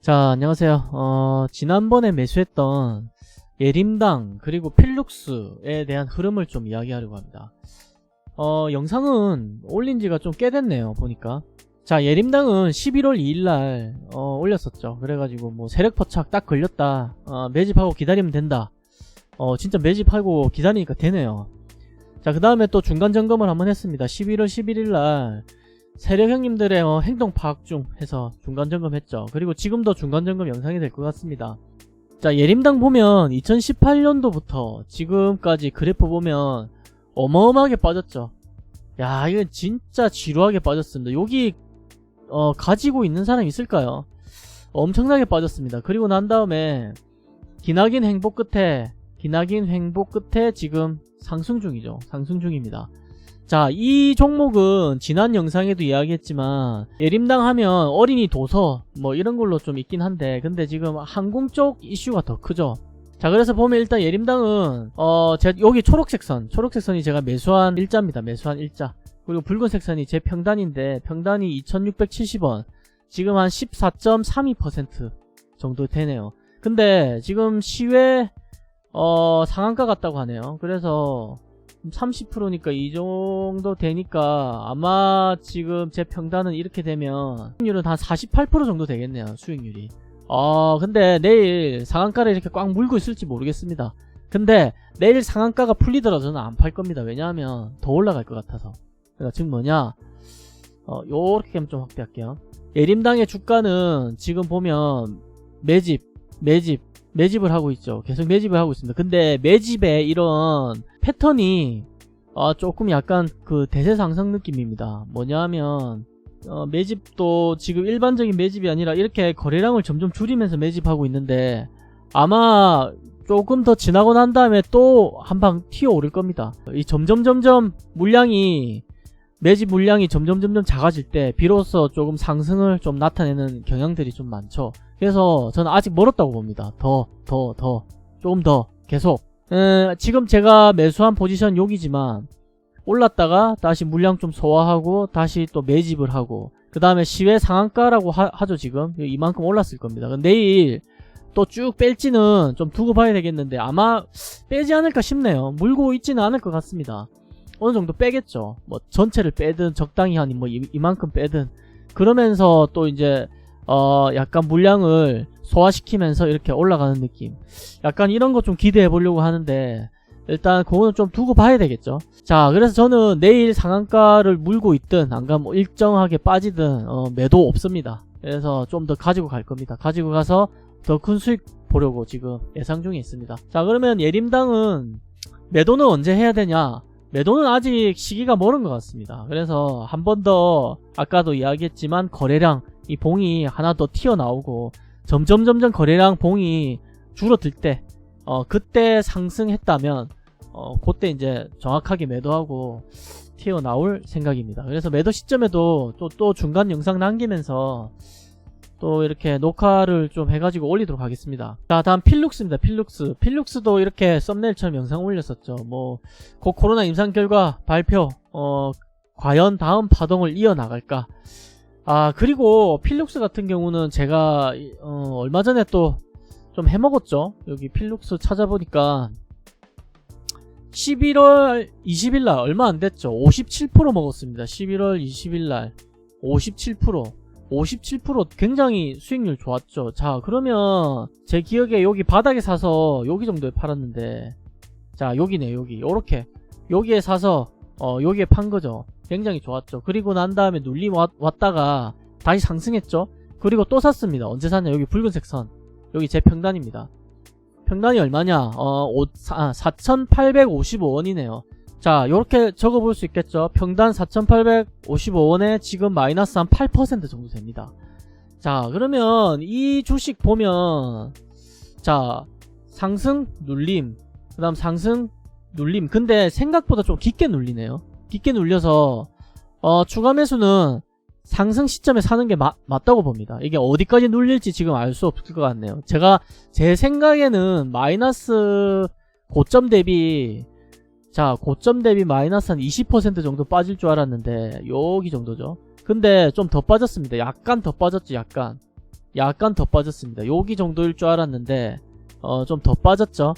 자, 안녕하세요. 지난번에 매수했던 예림당 그리고 필룩스에 대한 흐름을 좀 이야기하려고 합니다. 영상은 올린 지가 좀 꽤 됐네요, 보니까. 자, 예림당은 11월 2일날 올렸었죠. 그래가지고 뭐 세력 포착 딱 걸렸다, 매집하고 기다리면 된다. 진짜 매집하고 기다리니까 되네요. 자, 그 다음에 또 중간 점검을 한번 했습니다. 11월 11일날 세력 형님들의 행동 파악 중 해서 중간 점검했죠. 그리고 지금도 중간 점검 영상이 될 것 같습니다. 자, 예림당 보면 2018년도부터 지금까지 그래프 보면 어마어마하게 빠졌죠. 야, 이건 진짜 지루하게 빠졌습니다. 여기 가지고 있는 사람 있을까요? 엄청나게 빠졌습니다. 그리고 난 다음에 기나긴 횡보 끝에 지금 상승 중이죠. 상승 중입니다. 자, 이 종목은 지난 영상에도 이야기했지만 예림당 하면 어린이 도서 뭐 이런 걸로 좀 있긴 한데, 근데 지금 항공 쪽 이슈가 더 크죠. 자, 그래서 보면 일단 예림당은 여기 초록색선이 제가 매수한 일자입니다. 매수한 일자. 그리고 붉은색 선이 제 평단인데 평단이 2670원, 지금 한 14.32% 정도 되네요. 근데 지금 시외 상한가 같다고 하네요. 그래서 30%니까 이 정도 되니까 아마 지금 제 평단은 이렇게 되면 수익률은 한 48% 정도 되겠네요, 수익률이. 근데 내일 상한가를 이렇게 꽉 물고 있을지 모르겠습니다. 근데 내일 상한가가 풀리더라도 저는 안 팔 겁니다. 왜냐하면 더 올라갈 것 같아서. 그러니까 지금 뭐냐, 요렇게 하면 좀 확대할게요. 예림당의 주가는 지금 보면 매집을 하고 있죠. 계속 매집을 하고 있습니다. 근데 매집의 이런 패턴이 조금 약간 그 대세 상승 느낌입니다. 뭐냐 하면 매집도 지금 일반적인 매집이 아니라 이렇게 거래량을 점점 줄이면서 매집하고 있는데, 아마 조금 더 지나고 난 다음에 또 한방 튀어 오를 겁니다. 이 점점 매집 물량이 점점 작아질 때 비로소 조금 상승을 좀 나타내는 경향들이 좀 많죠. 그래서 저는 아직 멀었다고 봅니다. 조금 더 계속. 지금 제가 매수한 포지션 여기지만 올랐다가 다시 물량 좀 소화하고 다시 또 매집을 하고, 그 다음에 시외 상한가라고 하죠. 지금 이만큼 올랐을 겁니다. 내일 또 쭉 뺄지는 좀 두고 봐야 되겠는데 아마 빼지 않을까 싶네요. 물고 있지는 않을 것 같습니다. 어느 정도 빼겠죠. 뭐 전체를 빼든 적당히 한 뭐 이만큼 빼든, 그러면서 또 이제 약간 물량을 소화시키면서 이렇게 올라가는 느낌, 약간 이런 거 좀 기대해 보려고 하는데, 일단 그거는 좀 두고 봐야 되겠죠. 자, 그래서 저는 내일 상한가를 물고 있든 안 가면 뭐 일정하게 빠지든 매도 없습니다. 그래서 좀 더 가지고 갈 겁니다. 가지고 가서 더 큰 수익 보려고 지금 예상 중에 있습니다. 자, 그러면 예림당은 매도는 언제 해야 되냐? 매도는 아직 시기가 멀은 것 같습니다. 그래서 한 번 더 아까도 이야기했지만 거래량, 이 봉이 하나 더 튀어나오고 점점 거래량 봉이 줄어들 때 그때 상승했다면 그때 이제 정확하게 매도하고 튀어나올 생각입니다. 그래서 매도 시점에도 또 중간 영상 남기면서 또 이렇게 녹화를 좀 해가지고 올리도록 하겠습니다. 자, 다음 필룩스입니다. 필룩스도 이렇게 썸네일처럼 영상 올렸었죠. 뭐 곧 코로나 임상 결과 발표, 과연 다음 파동을 이어나갈까. 그리고 필룩스 같은 경우는 제가 얼마 전에 또 좀 해먹었죠. 여기 필룩스 찾아보니까 11월 20일날 얼마 안됐죠. 57% 먹었습니다. 11월 20일날 57% 굉장히 수익률 좋았죠. 자, 그러면 제 기억에 여기 바닥에 사서 여기 정도에 팔았는데, 자, 여기네, 요렇게 여기에 사서 여기에 판 거죠. 굉장히 좋았죠. 그리고 난 다음에 눌림 왔다가 다시 상승했죠. 그리고 또 샀습니다. 언제 샀냐? 여기 붉은색 선, 여기 제 평단입니다. 평단이 얼마냐? 4,855원이네요. 자, 요렇게 적어볼 수 있겠죠. 평단 4,855원에 지금 마이너스 한 8% 정도 됩니다. 자, 그러면 이 주식 보면, 자, 상승 눌림, 그 다음 상승 눌림. 근데 생각보다 좀 깊게 눌리네요. 깊게 눌려서 추가 매수는 상승 시점에 사는 게 맞다고 봅니다. 이게 어디까지 눌릴지 지금 알 수 없을 것 같네요. 제 생각에는 마이너스 고점 대비 마이너스 한 20% 정도 빠질 줄 알았는데 여기 정도죠. 근데 좀 더 빠졌습니다. 약간 더 빠졌지. 약간 약간 더 빠졌습니다. 여기 정도일 줄 알았는데 좀 더 빠졌죠.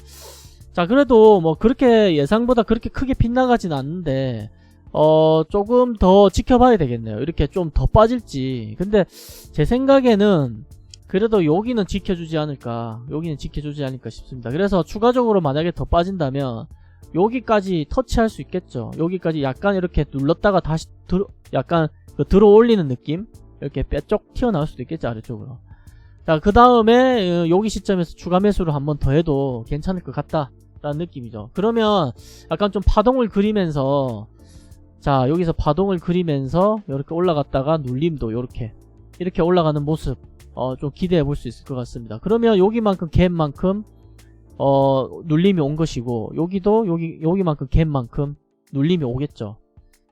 자, 그래도 뭐 그렇게 예상보다 그렇게 크게 빗나가진 않는데 조금 더 지켜봐야 되겠네요. 이렇게 좀 더 빠질지. 근데 제 생각에는 그래도 여기는 지켜주지 않을까, 여기는 지켜주지 않을까 싶습니다. 그래서 추가적으로 만약에 더 빠진다면 여기까지 터치할 수 있겠죠. 여기까지 약간 이렇게 눌렀다가 다시 약간 들어 올리는 느낌, 이렇게 뼈쪽 튀어나올 수도 있겠죠, 아래쪽으로. 자, 그 다음에 여기 시점에서 추가 매수를 한번 더 해도 괜찮을 것 같다 라는 느낌이죠. 그러면 약간 좀 파동을 그리면서, 자, 여기서 파동을 그리면서 이렇게 올라갔다가 눌림도 이렇게 올라가는 모습 좀 기대해 볼 수 있을 것 같습니다. 그러면 여기만큼 갭만큼 눌림이 온 것이고, 여기도 여기만큼 갭만큼 눌림이 오겠죠.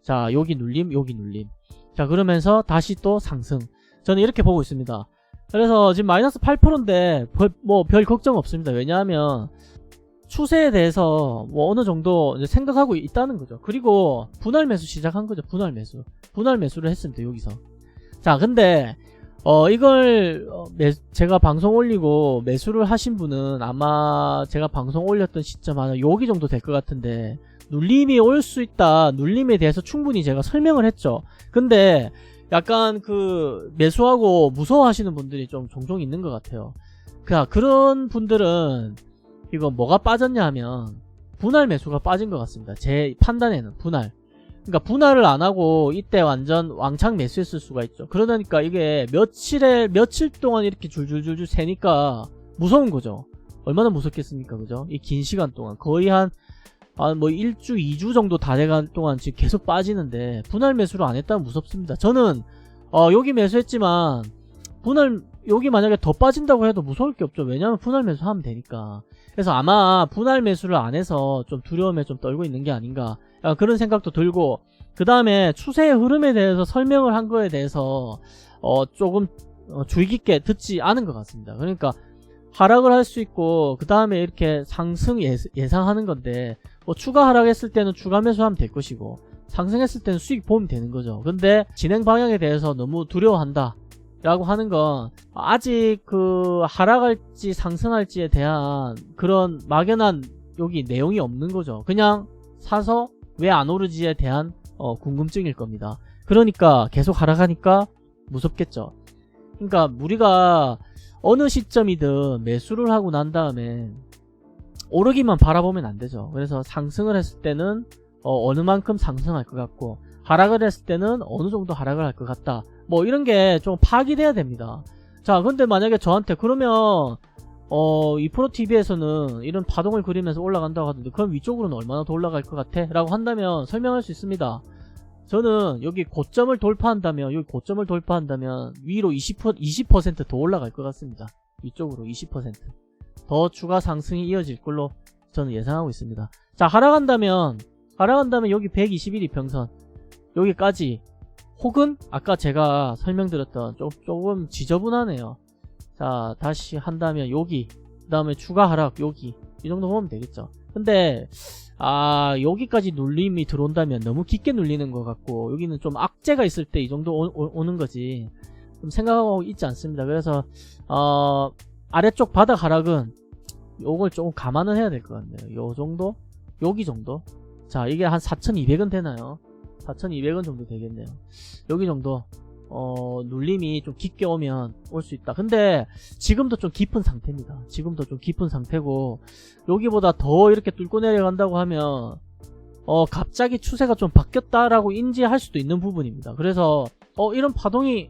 자, 여기 눌림, 여기 눌림. 자, 그러면서 다시 또 상승. 저는 이렇게 보고 있습니다. 그래서 지금 마이너스 8%인데 뭐 별 걱정 없습니다. 왜냐하면 추세에 대해서 뭐 어느 정도 이제 생각하고 있다는 거죠. 그리고 분할 매수 시작한 거죠. 분할 매수를 했습니다. 여기서. 자, 근데 이걸 제가 방송 올리고 매수를 하신 분은 아마 제가 방송 올렸던 시점 한 여기 정도 될 것 같은데, 눌림이 올 수 있다, 눌림에 대해서 충분히 제가 설명을 했죠. 근데 약간 그 매수하고 무서워하시는 분들이 좀 종종 있는 것 같아요. 그런 분들은 이거 뭐가 빠졌냐 하면 분할 매수가 빠진 것 같습니다. 제 판단에는 분할. 그러니까 분할을 안 하고 이때 완전 왕창 매수했을 수가 있죠. 그러니까 이게 며칠 동안 이렇게 줄줄줄줄 새니까 무서운 거죠. 얼마나 무섭겠습니까, 그죠? 이 긴 시간 동안 거의 뭐 1주, 2주 정도 다 돼간 동안 지금 계속 빠지는데 분할 매수를 안 했다면 무섭습니다. 저는 여기 매수했지만 여기 만약에 더 빠진다고 해도 무서울 게 없죠. 왜냐면 분할 매수하면 되니까. 그래서 아마 분할 매수를 안 해서 좀 두려움에 좀 떨고 있는 게 아닌가, 그런 생각도 들고, 그 다음에 추세의 흐름에 대해서 설명을 한 거에 대해서 조금 주의 깊게 듣지 않은 것 같습니다. 그러니까 하락을 할 수 있고 그 다음에 이렇게 상승 예상하는 건데, 뭐 추가 하락했을 때는 추가 매수하면 될 것이고 상승했을 때는 수익 보면 되는 거죠. 근데 진행 방향에 대해서 너무 두려워한다 라고 하는 건 아직 그 하락할지 상승할지에 대한 그런 막연한 여기 내용이 없는 거죠. 그냥 사서 왜 안 오르지에 대한 궁금증일 겁니다. 그러니까 계속 하락하니까 무섭겠죠. 그러니까 우리가 어느 시점이든 매수를 하고 난 다음에 오르기만 바라보면 안 되죠. 그래서 상승을 했을 때는 어느 만큼 상승할 것 같고, 하락을 했을 때는 어느 정도 하락을 할 것 같다, 뭐 이런 게 좀 파악이 돼야 됩니다. 자, 근데 만약에 저한테 그러면 이 프로TV에서는 이런 파동을 그리면서 올라간다고 하던데 그럼 위쪽으로는 얼마나 더 올라갈 것 같아? 라고 한다면 설명할 수 있습니다. 저는 여기 고점을 돌파한다면 위로 20% 더 올라갈 것 같습니다. 위쪽으로 20% 더 추가 상승이 이어질 걸로 저는 예상하고 있습니다. 자, 하락한다면 여기 121 이평선 여기까지, 혹은 아까 제가 설명드렸던 조금 지저분하네요. 자, 다시 한다면 여기, 그 다음에 추가 하락 여기, 이 정도 보면 되겠죠. 근데 여기까지 눌림이 들어온다면 너무 깊게 눌리는 것 같고, 여기는 좀 악재가 있을 때 이 정도 오는 거지 좀 생각하고 있지 않습니다. 그래서 아래쪽 바닥 하락은 요걸 조금 감안은 해야 될 것 같네요. 요 정도? 여기 정도? 자, 이게 한 4,200원 되나요? 4,200원 정도 되겠네요. 여기 정도 눌림이 좀 깊게 오면 올 수 있다. 근데 지금도 좀 깊은 상태입니다. 지금도 좀 깊은 상태고, 여기보다 더 이렇게 뚫고 내려간다고 하면 갑자기 추세가 좀 바뀌었다라고 인지할 수도 있는 부분입니다. 그래서 이런 파동이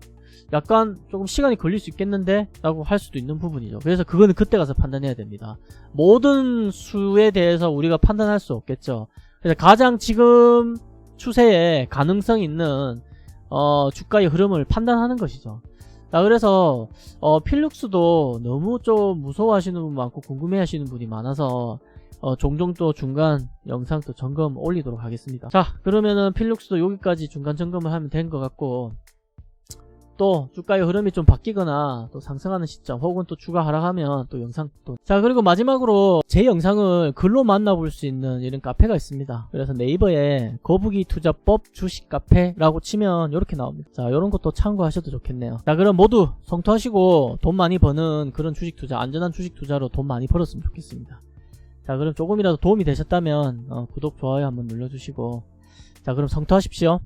약간 조금 시간이 걸릴 수 있겠는데 라고 할 수도 있는 부분이죠. 그래서 그거는 그때 가서 판단해야 됩니다. 모든 수에 대해서 우리가 판단할 수 없겠죠. 그래서 가장 지금 추세에 가능성 있는 주가의 흐름을 판단하는 것이죠. 자, 그래서 필룩스도 너무 좀 무서워하시는 분 많고 궁금해하시는 분이 많아서 종종 또 중간 영상 또 점검 올리도록 하겠습니다. 자, 그러면은 필룩스도 여기까지 중간 점검을 하면 된 것 같고, 또 주가의 흐름이 좀 바뀌거나 또 상승하는 시점 혹은 또 주가 하락하면 또 영상 또. 자, 그리고 마지막으로 제 영상을 글로 만나볼 수 있는 이런 카페가 있습니다. 그래서 네이버에 거북이 투자법 주식 카페라고 치면 이렇게 나옵니다. 자, 이런 것도 참고하셔도 좋겠네요. 자, 그럼 모두 성투하시고 돈 많이 버는 그런 주식 투자, 안전한 주식 투자로 돈 많이 벌었으면 좋겠습니다. 자, 그럼 조금이라도 도움이 되셨다면 구독, 좋아요 한번 눌러주시고, 자, 그럼 성투하십시오.